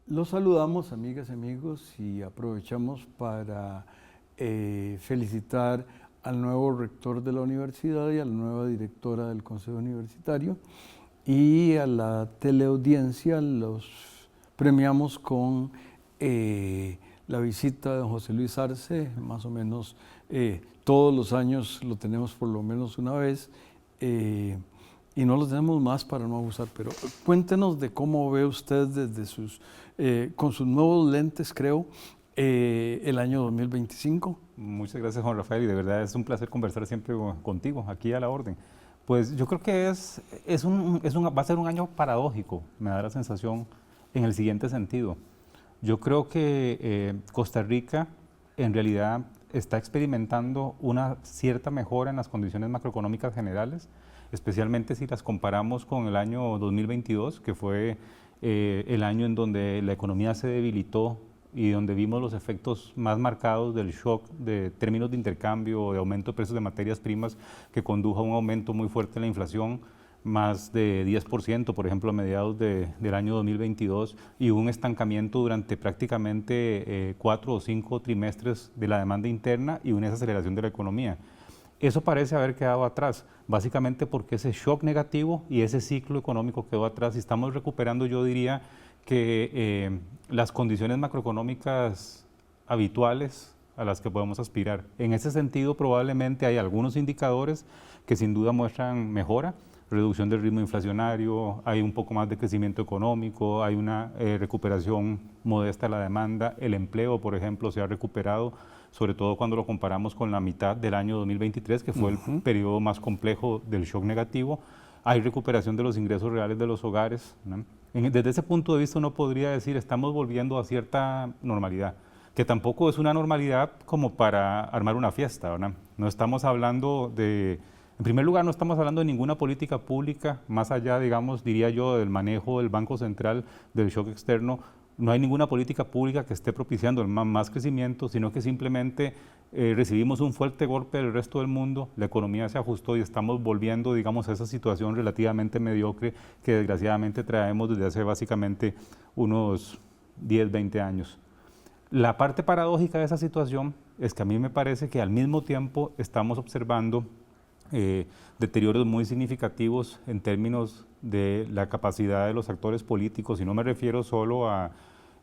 Los saludamos, amigas y amigos, y aprovechamos para felicitar al nuevo rector de la universidad y a la nueva directora del Consejo Universitario, y a la teleaudiencia los premiamos con la visita de don José Luis Arce. Más o menos todos los años lo tenemos por lo menos una vez, y no lo tenemos más para no abusar, pero cuéntenos de cómo ve usted desde con sus nuevos lentes, creo, el año 2025. Muchas gracias, Juan Rafael, y de verdad es un placer conversar siempre contigo, aquí a la orden. Pues yo creo que va a ser un año paradójico, me da la sensación, en el siguiente sentido. Yo creo que Costa Rica en realidad está experimentando una cierta mejora en las condiciones macroeconómicas generales, especialmente si las comparamos con el año 2022, que fue el año en donde la economía se debilitó y donde vimos los efectos más marcados del shock de términos de intercambio o de aumento de precios de materias primas, que condujo a un aumento muy fuerte en la inflación, más de 10%, por ejemplo, a mediados del año 2022, y un estancamiento durante prácticamente 4 o 5 trimestres de la demanda interna y una desaceleración de la economía. Eso parece haber quedado atrás, básicamente porque ese shock negativo y ese ciclo económico quedó atrás, y estamos recuperando, yo diría, que las condiciones macroeconómicas habituales a las que podemos aspirar. En ese sentido, probablemente hay algunos indicadores que sin duda muestran mejora: reducción del ritmo inflacionario, hay un poco más de crecimiento económico, hay una recuperación modesta de la demanda, el empleo, por ejemplo, se ha recuperado, sobre todo cuando lo comparamos con la mitad del año 2023, que fue el periodo más complejo del shock negativo. Hay recuperación de los ingresos reales de los hogares, ¿no? Desde ese punto de vista uno podría decir estamos volviendo a cierta normalidad, que tampoco es una normalidad como para armar una fiesta, ¿verdad? No estamos hablando de... En primer lugar, no estamos hablando de ninguna política pública, más allá, digamos, diría yo, del manejo del Banco Central, del shock externo. No hay ninguna política pública que esté propiciando el más crecimiento, sino que simplemente recibimos un fuerte golpe del resto del mundo, la economía se ajustó y estamos volviendo, digamos, a esa situación relativamente mediocre que desgraciadamente traemos desde hace básicamente unos 10, 20 años. La parte paradójica de esa situación es que a mí me parece que al mismo tiempo estamos observando deterioros muy significativos en términos de la capacidad de los actores políticos, y no me refiero solo a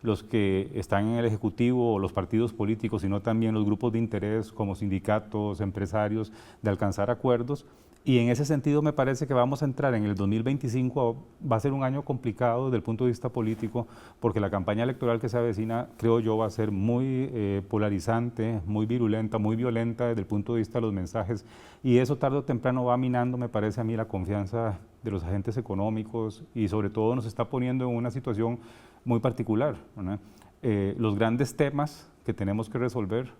los que están en el Ejecutivo o los partidos políticos, sino también los grupos de interés como sindicatos, empresarios, de alcanzar acuerdos. Y en ese sentido me parece que vamos a entrar en el 2025, va a ser un año complicado desde el punto de vista político, porque la campaña electoral que se avecina, creo yo, va a ser muy polarizante, muy virulenta, muy violenta desde el punto de vista de los mensajes, y eso tarde o temprano va minando, me parece a mí, la confianza de los agentes económicos, y sobre todo nos está poniendo en una situación muy particular, ¿no? Los grandes temas que tenemos que resolver,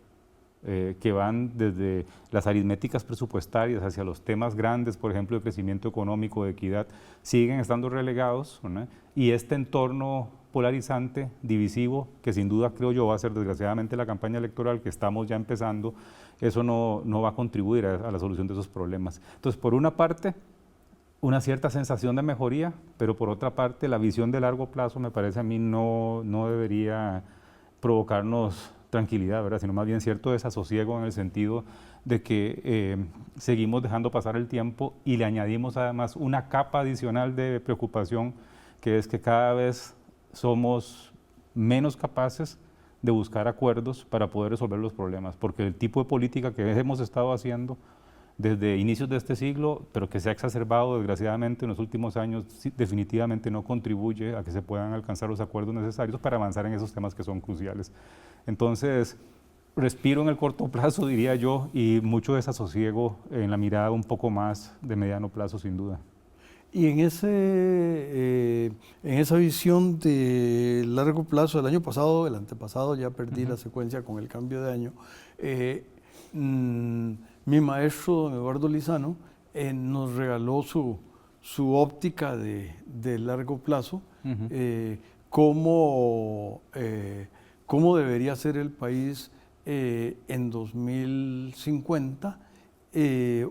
que van desde las aritméticas presupuestarias hacia los temas grandes, por ejemplo, de crecimiento económico, de equidad, siguen estando relegados, ¿no? Y este entorno polarizante, divisivo, que sin duda creo yo va a ser desgraciadamente la campaña electoral que estamos ya empezando, eso no va a contribuir a la solución de esos problemas. Entonces, por una parte, una cierta sensación de mejoría, pero por otra parte, la visión de largo plazo me parece a mí no debería provocarnos tranquilidad, ¿verdad? Sino más bien cierto desasosiego, en el sentido de que seguimos dejando pasar el tiempo y le añadimos además una capa adicional de preocupación, que es que cada vez somos menos capaces de buscar acuerdos para poder resolver los problemas, porque el tipo de política que hemos estado haciendo desde inicios de este siglo, pero que se ha exacerbado desgraciadamente en los últimos años, definitivamente no contribuye a que se puedan alcanzar los acuerdos necesarios para avanzar en esos temas que son cruciales. Entonces, respiro en el corto plazo, diría yo, y mucho desasosiego en la mirada un poco más de mediano plazo, sin duda. Y en esa visión de largo plazo, el año pasado, el antepasado, ya perdí la secuencia con el cambio de año, Mi maestro, don Eduardo Lizano, nos regaló su óptica de largo plazo, cómo debería ser el país en 2050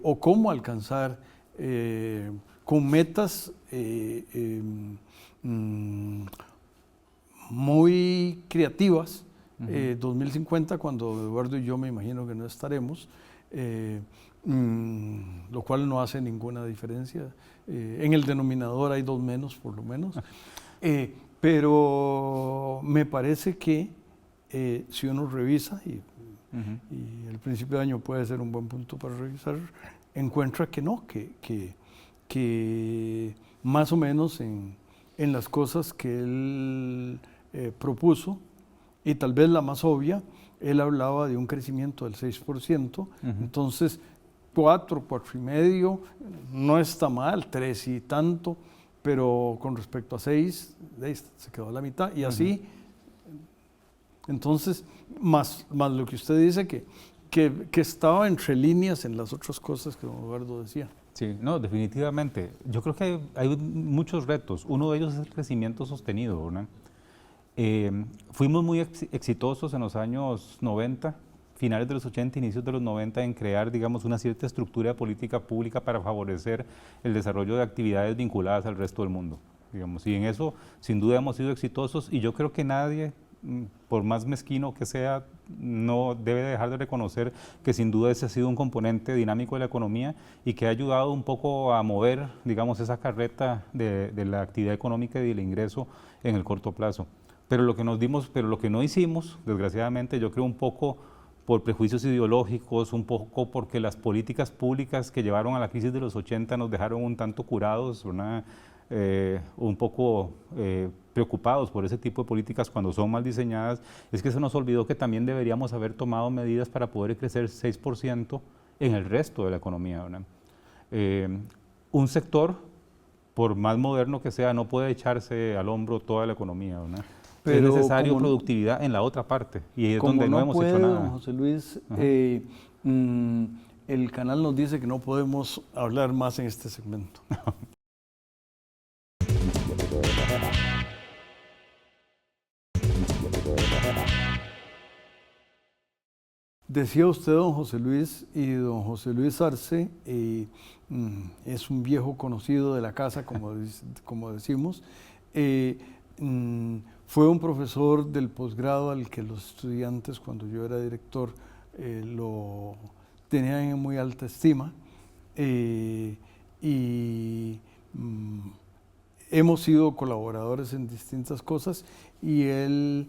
o cómo alcanzar con metas muy creativas. 2050, cuando Eduardo y yo me imagino que no estaremos, lo cual no hace ninguna diferencia. En el denominador hay 2 menos, por lo menos. Pero me parece que si uno revisa, y el principio de año puede ser un buen punto para revisar, encuentra que no, que más o menos en las cosas que él propuso, y tal vez la más obvia, él hablaba de un crecimiento del 6%, entonces 4,5, no está mal, 3 y tanto, pero con respecto a 6, se quedó a la mitad, y así, entonces, más lo que usted dice, que estaba entre líneas en las otras cosas que don Eduardo decía. Sí, no, definitivamente. Yo creo que hay muchos retos. Uno de ellos es el crecimiento sostenido, ¿verdad? Fuimos muy exitosos en los años 90, finales de los 80, inicios de los 90, en crear, digamos, una cierta estructura de política pública para favorecer el desarrollo de actividades vinculadas al resto del mundo, digamos. Y en eso, sin duda, hemos sido exitosos, y yo creo que nadie, por más mezquino que sea, no debe dejar de reconocer que sin duda ese ha sido un componente dinámico de la economía y que ha ayudado un poco a mover, digamos, esa carreta de la actividad económica y del ingreso en el corto plazo. Pero lo que no hicimos, desgraciadamente, yo creo un poco por prejuicios ideológicos, un poco porque las políticas públicas que llevaron a la crisis de los 80 nos dejaron un tanto curados, un poco preocupados por ese tipo de políticas cuando son mal diseñadas, es que se nos olvidó que también deberíamos haber tomado medidas para poder crecer 6% en el resto de la economía, ¿verdad? Un sector, por más moderno que sea, no puede echarse al hombro toda la economía, ¿verdad? Pero es necesario productividad en la otra parte, y es donde no hemos hecho nada. José Luis, el canal nos dice que no podemos hablar más en este segmento. Decía usted, don José Luis, y don José Luis Arce es un viejo conocido de la casa, como decimos. Fue un profesor del posgrado al que los estudiantes, cuando yo era director, lo tenían en muy alta estima, y hemos sido colaboradores en distintas cosas, y él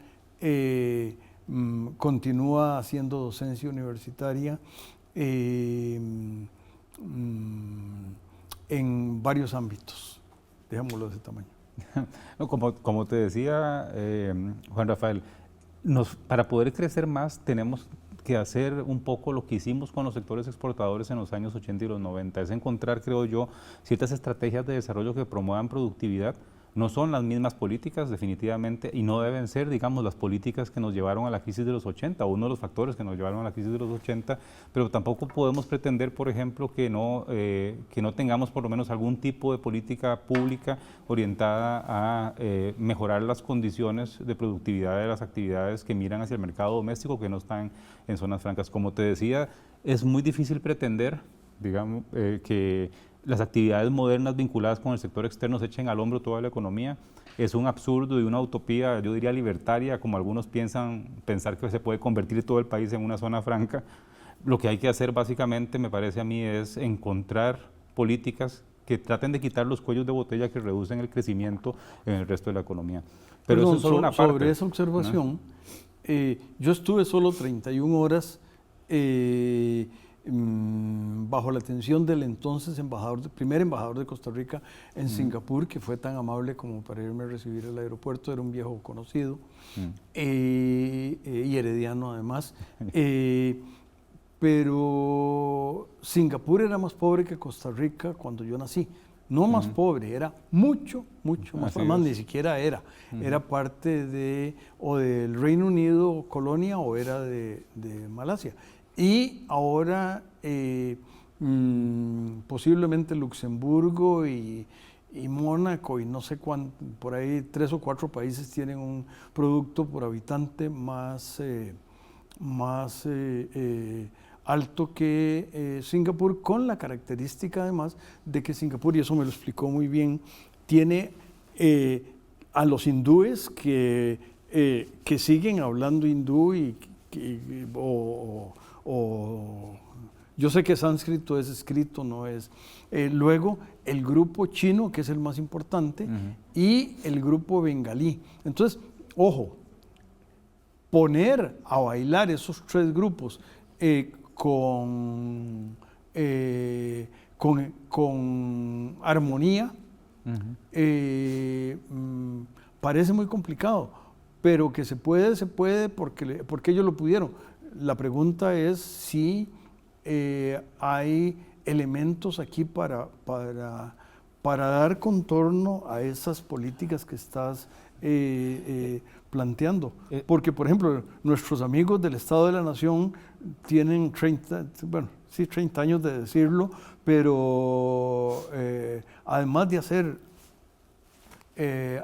continúa haciendo docencia universitaria en varios ámbitos, dejémoslo de ese tamaño. No, como te decía, Juan Rafael, para poder crecer más tenemos que hacer un poco lo que hicimos con los sectores exportadores en los años 80 y los 90, es encontrar, creo yo, ciertas estrategias de desarrollo que promuevan productividad. No son las mismas políticas, definitivamente, y no deben ser, digamos, las políticas que nos llevaron a la crisis de los 80, o uno de los factores que nos llevaron a la crisis de los 80, pero tampoco podemos pretender, por ejemplo, que no tengamos por lo menos algún tipo de política pública orientada a mejorar las condiciones de productividad de las actividades que miran hacia el mercado doméstico, que no están en zonas francas. Como te decía, es muy difícil pretender, digamos, que las actividades modernas vinculadas con el sector externo se echen al hombro toda la economía. Es un absurdo y una utopía, yo diría libertaria, como algunos pensar que se puede convertir todo el país en una zona franca. Lo que hay que hacer básicamente, me parece a mí, es encontrar políticas que traten de quitar los cuellos de botella que reducen el crecimiento en el resto de la economía. Pero eso es solo una parte. Sobre esa observación, yo estuve solo 31 horas bajo la atención del entonces primer embajador de Costa Rica en Singapur, que fue tan amable como para irme a recibir al aeropuerto. Era un viejo conocido y herediano además. Pero Singapur era más pobre que Costa Rica cuando yo nací, no más pobre, era mucho más pobre, más ni siquiera era parte o del Reino Unido colonia o era de Malasia. Y ahora posiblemente Luxemburgo y Mónaco y no sé cuánto, por ahí 3 o 4 países tienen un producto por habitante más alto que Singapur, con la característica además de que Singapur, y eso me lo explicó muy bien, tiene a los hindúes que siguen hablando hindú o yo sé que sánscrito es escrito, no es. Luego el grupo chino, que es el más importante, y el grupo bengalí. Entonces, ojo, poner a bailar esos 3 grupos con armonía, parece muy complicado, pero que se puede porque ellos lo pudieron. La pregunta es si hay elementos aquí para dar contorno a esas políticas que estás planteando. Porque, por ejemplo, nuestros amigos del Estado de la Nación tienen 30 años de decirlo, pero además de hacer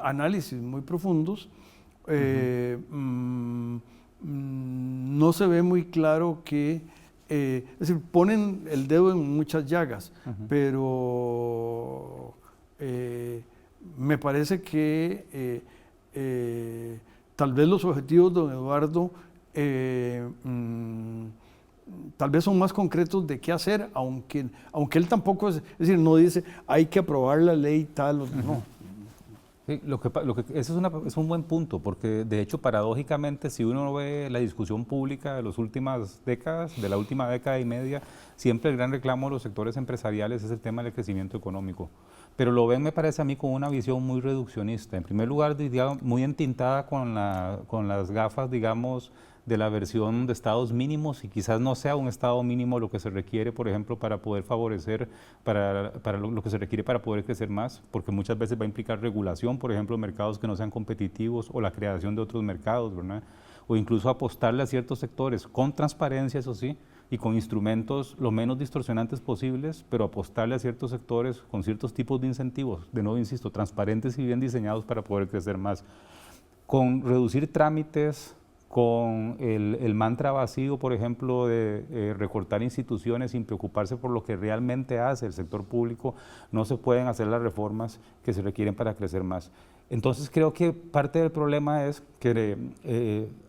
análisis muy profundos, no se ve muy claro que, es decir, ponen el dedo en muchas llagas, pero me parece que tal vez los objetivos, don Eduardo, tal vez son más concretos de qué hacer, aunque él tampoco es decir, no dice hay que aprobar la ley tal, no. Sí, ese es un buen punto, porque de hecho, paradójicamente, si uno ve la discusión pública de las últimas décadas, de la última década y media, siempre el gran reclamo de los sectores empresariales es el tema del crecimiento económico. Pero lo ven, me parece a mí, con una visión muy reduccionista. En primer lugar, digamos, muy entintada con las gafas, digamos, de la versión de estados mínimos, y quizás no sea un estado mínimo lo que se requiere, por ejemplo, para poder favorecer, para lo que se requiere para poder crecer más, porque muchas veces va a implicar regulación, por ejemplo, mercados que no sean competitivos, o la creación de otros mercados, ¿verdad? O incluso apostarle a ciertos sectores con transparencia, eso sí, y con instrumentos lo menos distorsionantes posibles, pero apostarle a ciertos sectores con ciertos tipos de incentivos, de nuevo insisto, transparentes y bien diseñados para poder crecer más. Con reducir trámites, con el mantra vacío, por ejemplo, de recortar instituciones sin preocuparse por lo que realmente hace el sector público, no se pueden hacer las reformas que se requieren para crecer más. Entonces creo que parte del problema es que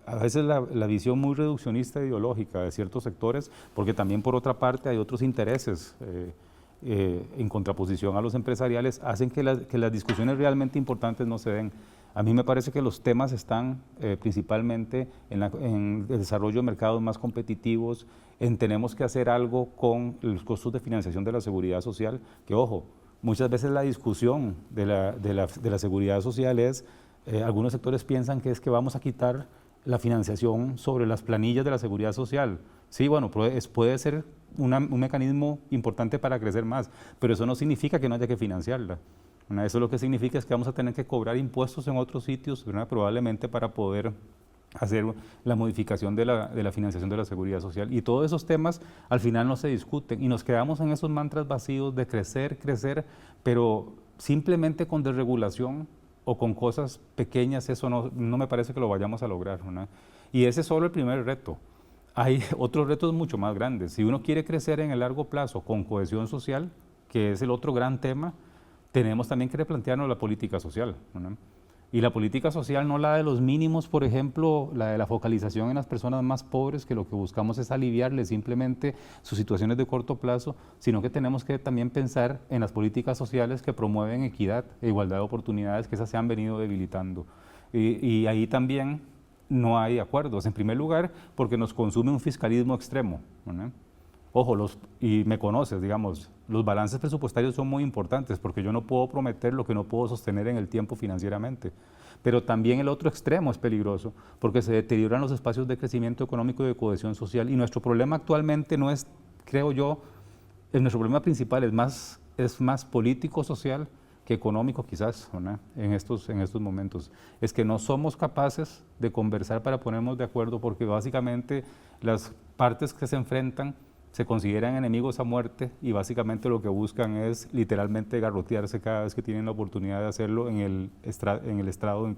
a veces la visión muy reduccionista ideológica de ciertos sectores, porque también por otra parte hay otros intereses en contraposición a los empresariales, hacen que las discusiones realmente importantes no se den. A mí me parece que los temas están principalmente en el desarrollo de mercados más competitivos, en tenemos que hacer algo con los costos de financiación de la seguridad social, que ojo, muchas veces la discusión de la seguridad social es, algunos sectores piensan que es que vamos a quitar la financiación sobre las planillas de la seguridad social. Sí, bueno, puede ser un mecanismo importante para crecer más, pero eso no significa que no haya que financiarla. Eso lo que significa es que vamos a tener que cobrar impuestos en otros sitios, ¿verdad? Probablemente para poder hacer la modificación de la financiación de la seguridad social. Y todos esos temas al final no se discuten y nos quedamos en esos mantras vacíos de crecer, pero simplemente con desregulación o con cosas pequeñas, eso no me parece que lo vayamos a lograr, ¿verdad? Y ese es solo el primer reto. Hay otros retos mucho más grandes. Si uno quiere crecer en el largo plazo con cohesión social, que es el otro gran tema, tenemos también que replantearnos la política social, ¿verdad? Y la política social no la de los mínimos, por ejemplo, la de la focalización en las personas más pobres, que lo que buscamos es aliviarles simplemente sus situaciones de corto plazo, sino que tenemos que también pensar en las políticas sociales que promueven equidad e igualdad de oportunidades, que esas se han venido debilitando. Y ahí también no hay acuerdos. En primer lugar, porque nos consume un fiscalismo extremo, ¿verdad? Ojo, y me conoces, digamos, los balances presupuestarios son muy importantes porque yo no puedo prometer lo que no puedo sostener en el tiempo financieramente. Pero también el otro extremo es peligroso porque se deterioran los espacios de crecimiento económico y de cohesión social. Y nuestro problema actualmente no es, creo yo, nuestro problema principal es más es más político-social que económico quizás, ¿verdad? En estos momentos. Es que no somos capaces de conversar para ponernos de acuerdo porque básicamente las partes que se enfrentan se consideran enemigos a muerte y básicamente lo que buscan es literalmente garrotearse cada vez que tienen la oportunidad de hacerlo en el estrado en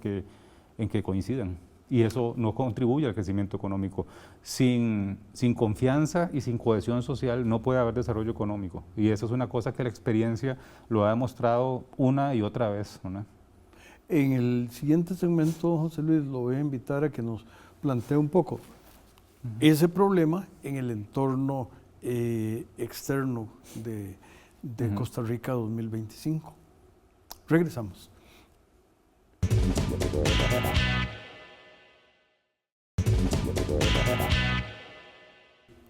que coincidan. Y eso no contribuye al crecimiento económico. Sin confianza y sin cohesión social no puede haber desarrollo económico. Y eso es una cosa que la experiencia lo ha demostrado una y otra vez, ¿no? En el siguiente segmento, José Luis, lo voy a invitar a que nos plantee un poco ese problema en el entorno externo de Costa Rica 2025. Regresamos.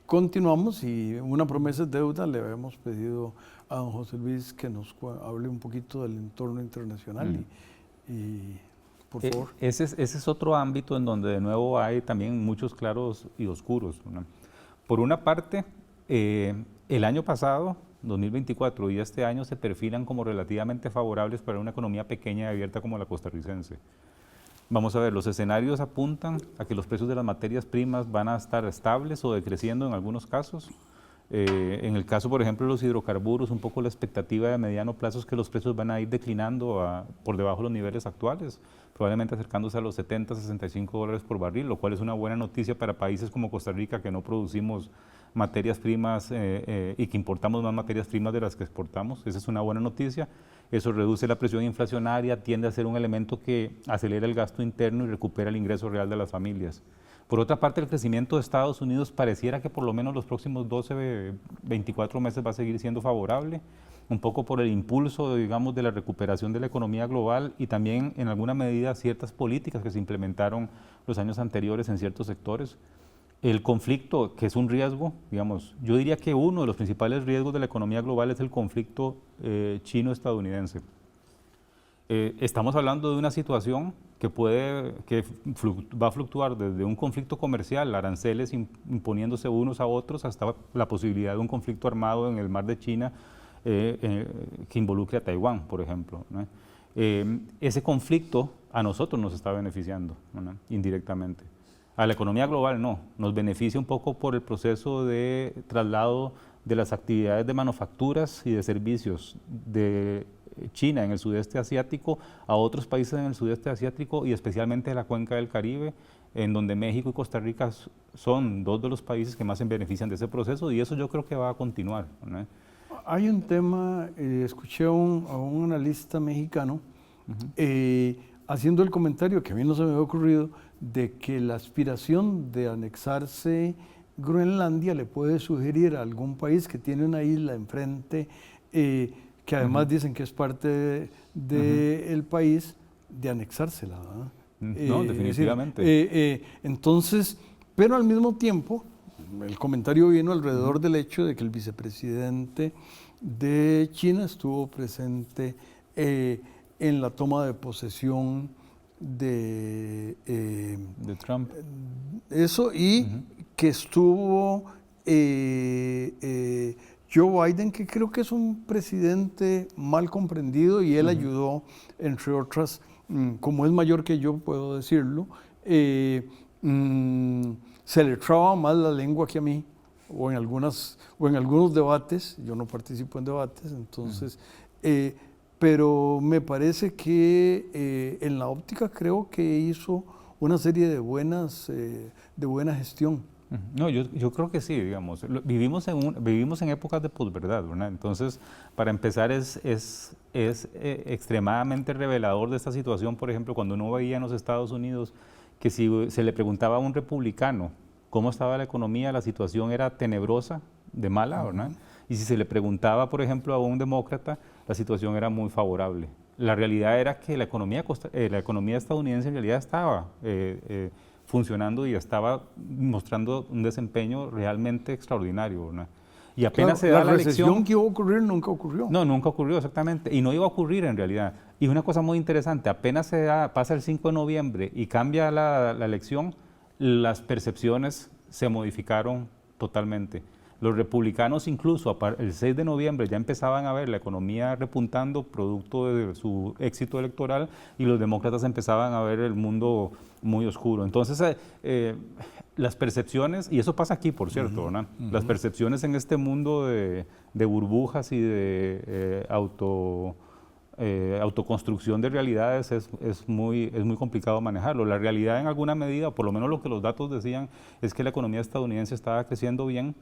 Continuamos y una promesa es deuda. Le habíamos pedido a don José Luis que nos hable un poquito del entorno internacional y por favor. Ese es otro ámbito en donde de nuevo hay también muchos claros y oscuros, ¿no? Por una parte, el año pasado, 2024, y este año se perfilan como relativamente favorables para una economía pequeña y abierta como la costarricense. Vamos a ver, los escenarios apuntan a que los precios de las materias primas van a estar estables o decreciendo en algunos casos. En el caso, por ejemplo, de los hidrocarburos, un poco la expectativa de mediano plazo es que los precios van a ir declinando por debajo de los niveles actuales, probablemente acercándose a los 70, 65 dólares por barril, lo cual es una buena noticia para países como Costa Rica, que no producimos materias primas y que importamos más materias primas de las que exportamos. Esa es una buena noticia. Eso reduce la presión inflacionaria, tiende a ser un elemento que acelera el gasto interno y recupera el ingreso real de las familias. Por otra parte, el crecimiento de Estados Unidos pareciera que por lo menos los próximos 12, 24 meses va a seguir siendo favorable, un poco por el impulso, digamos, de la recuperación de la economía global y también en alguna medida ciertas políticas que se implementaron los años anteriores en ciertos sectores. El conflicto, que es un riesgo, digamos, yo diría que uno de los principales riesgos de la economía global es el conflicto chino-estadounidense. Estamos hablando de una situación que va a fluctuar desde un conflicto comercial, aranceles imponiéndose unos a otros, hasta la posibilidad de un conflicto armado en el mar de China que involucre a Taiwán, por ejemplo, ¿no? Ese conflicto a nosotros nos está beneficiando, ¿no? Indirectamente. A la economía global no, nos beneficia un poco por el proceso de traslado de las actividades de manufacturas y de servicios de China en el sudeste asiático a otros países en el sudeste asiático y especialmente de la cuenca del Caribe, en donde México y Costa Rica son dos de los países que más se benefician de ese proceso y eso yo creo que va a continuar, ¿no? Hay un tema, escuché a un analista mexicano haciendo el comentario que a mí no se me había ocurrido de que la aspiración de anexarse Groenlandia le puede sugerir a algún país que tiene una isla enfrente, que además dicen que es parte del país, de anexársela, ¿verdad? No, definitivamente. Entonces, pero al mismo tiempo, el comentario vino alrededor del hecho de que el vicepresidente de China estuvo presente en la toma de posesión de Trump. Eso, y que estuvo Joe Biden, que creo que es un presidente mal comprendido y él ayudó, entre otras, como es mayor que yo, puedo decirlo, se le traba más la lengua que a mí, o en algunos debates. Yo no participo en debates, entonces, pero me parece que en la óptica creo que hizo una serie de buena gestión. No, yo creo que sí, digamos, vivimos en épocas de posverdad, ¿verdad? Entonces, para empezar, es extremadamente revelador de esta situación, por ejemplo, cuando uno veía en los Estados Unidos que si se le preguntaba a un republicano cómo estaba la economía, la situación era tenebrosa, de mala, ¿verdad? Y si se le preguntaba, por ejemplo, a un demócrata, la situación era muy favorable. La realidad era que la economía estadounidense en realidad estaba funcionando y estaba mostrando un desempeño realmente extraordinario, ¿verdad? Y apenas se da la elección que iba a ocurrir nunca ocurrió. No, nunca ocurrió, exactamente. Y no iba a ocurrir en realidad. Y una cosa muy interesante, apenas pasa el 5 de noviembre y cambia la elección, las percepciones se modificaron totalmente. Los republicanos incluso el 6 de noviembre ya empezaban a ver la economía repuntando producto de su éxito electoral y los demócratas empezaban a ver el mundo muy oscuro. Entonces, las percepciones, y eso pasa aquí, por cierto, ¿verdad? Las percepciones en este mundo de burbujas y de autoconstrucción de realidades es muy complicado manejarlo. La realidad en alguna medida, por lo menos lo que los datos decían, es que la economía estadounidense estaba creciendo bien.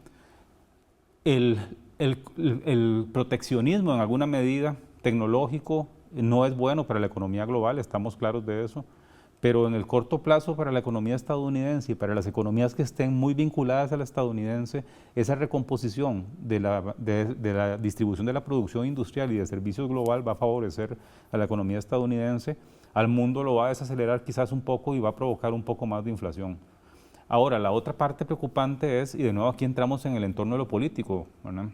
El proteccionismo en alguna medida tecnológico no es bueno para la economía global, estamos claros de eso, pero en el corto plazo para la economía estadounidense y para las economías que estén muy vinculadas a la estadounidense, esa recomposición de la distribución de la producción industrial y de servicios global va a favorecer a la economía estadounidense, al mundo lo va a desacelerar quizás un poco y va a provocar un poco más de inflación. Ahora, la otra parte preocupante es, y de nuevo aquí entramos en el entorno de lo político, ¿verdad?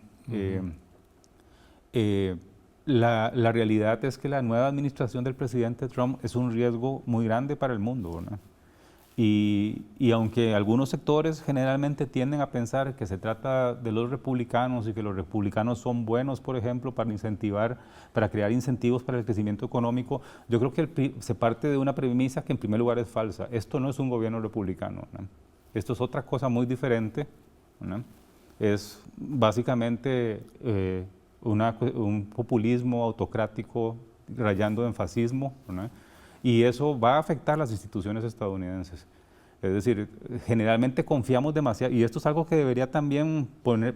La realidad es que la nueva administración del presidente Trump es un riesgo muy grande para el mundo, ¿verdad? Y aunque algunos sectores generalmente tienden a pensar que se trata de los republicanos y que los republicanos son buenos, por ejemplo, para crear incentivos para el crecimiento económico, yo creo que se parte de una premisa que en primer lugar es falsa. Esto no es un gobierno republicano, ¿verdad? Esto es otra cosa muy diferente, ¿verdad? Es básicamente un populismo autocrático rayando en fascismo, ¿verdad? Y eso va a afectar las instituciones estadounidenses. Es decir, generalmente confiamos demasiado, y esto es algo que debería también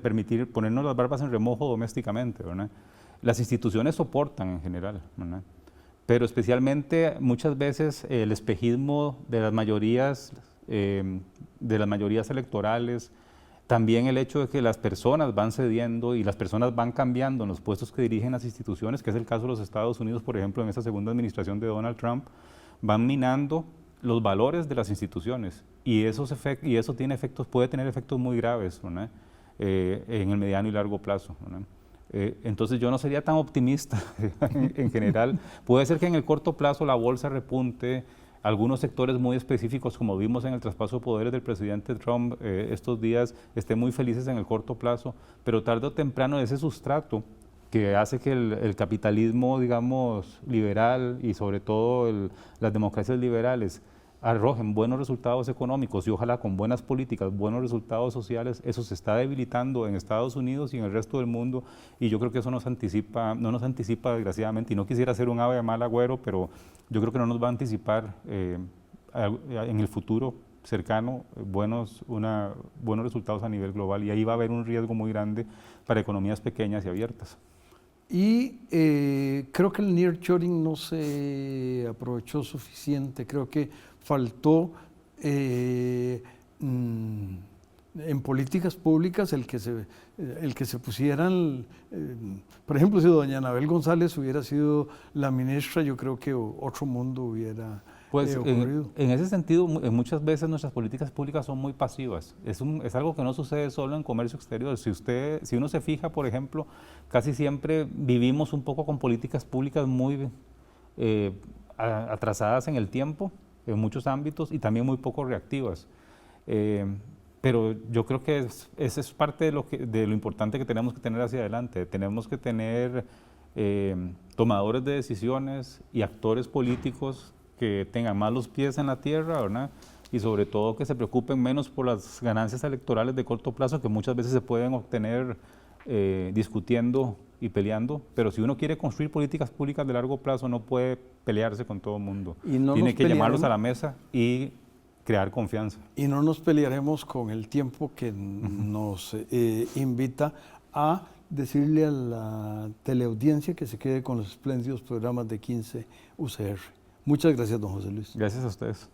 permitir ponernos las barbas en remojo domésticamente, ¿verdad? Las instituciones soportan en general, ¿verdad? Pero especialmente muchas veces el espejismo de las mayorías electorales, también el hecho de que las personas van cediendo y las personas van cambiando en los puestos que dirigen las instituciones, que es el caso de los Estados Unidos, por ejemplo, en esta segunda administración de Donald Trump, van minando los valores de las instituciones y eso puede tener efectos muy graves, ¿verdad? En el mediano y largo plazo, ¿verdad? Entonces yo no sería tan optimista en general. Puede ser que en el corto plazo la bolsa repunte, algunos sectores muy específicos, como vimos en el traspaso de poderes del presidente Trump estos días, estén muy felices en el corto plazo, pero tarde o temprano ese sustrato que hace que el capitalismo, digamos, liberal y sobre todo las democracias liberales arrojen buenos resultados económicos y ojalá con buenas políticas, buenos resultados sociales, eso se está debilitando en Estados Unidos y en el resto del mundo y yo creo que eso no nos anticipa desgraciadamente, y no quisiera ser un ave de mal agüero, pero yo creo que no nos va a anticipar en el futuro cercano buenos resultados a nivel global y ahí va a haber un riesgo muy grande para economías pequeñas y abiertas. Y creo que el nearshoring no se aprovechó suficiente, creo que faltó en políticas públicas el que se pusieran, por ejemplo, si doña Anabel González hubiera sido la ministra, yo creo que otro mundo hubiera ocurrido. En ese sentido, muchas veces nuestras políticas públicas son muy pasivas. Es algo que no sucede solo en comercio exterior. Si uno se fija, por ejemplo, casi siempre vivimos un poco con políticas públicas muy atrasadas en el tiempo, en muchos ámbitos, y también muy poco reactivas. Pero yo creo que esa es parte de lo importante que tenemos que tener hacia adelante. Tenemos que tener tomadores de decisiones y actores políticos que tengan más los pies en la tierra, ¿verdad? Y sobre todo que se preocupen menos por las ganancias electorales de corto plazo que muchas veces se pueden obtener discutiendo y peleando, pero si uno quiere construir políticas públicas de largo plazo no puede pelearse con todo el mundo. Tiene que llamarlos a la mesa y crear confianza. Y no nos pelearemos con el tiempo que nos invita a decirle a la teleaudiencia que se quede con los espléndidos programas de 15 UCR. Muchas gracias, don José Luis. Gracias a ustedes.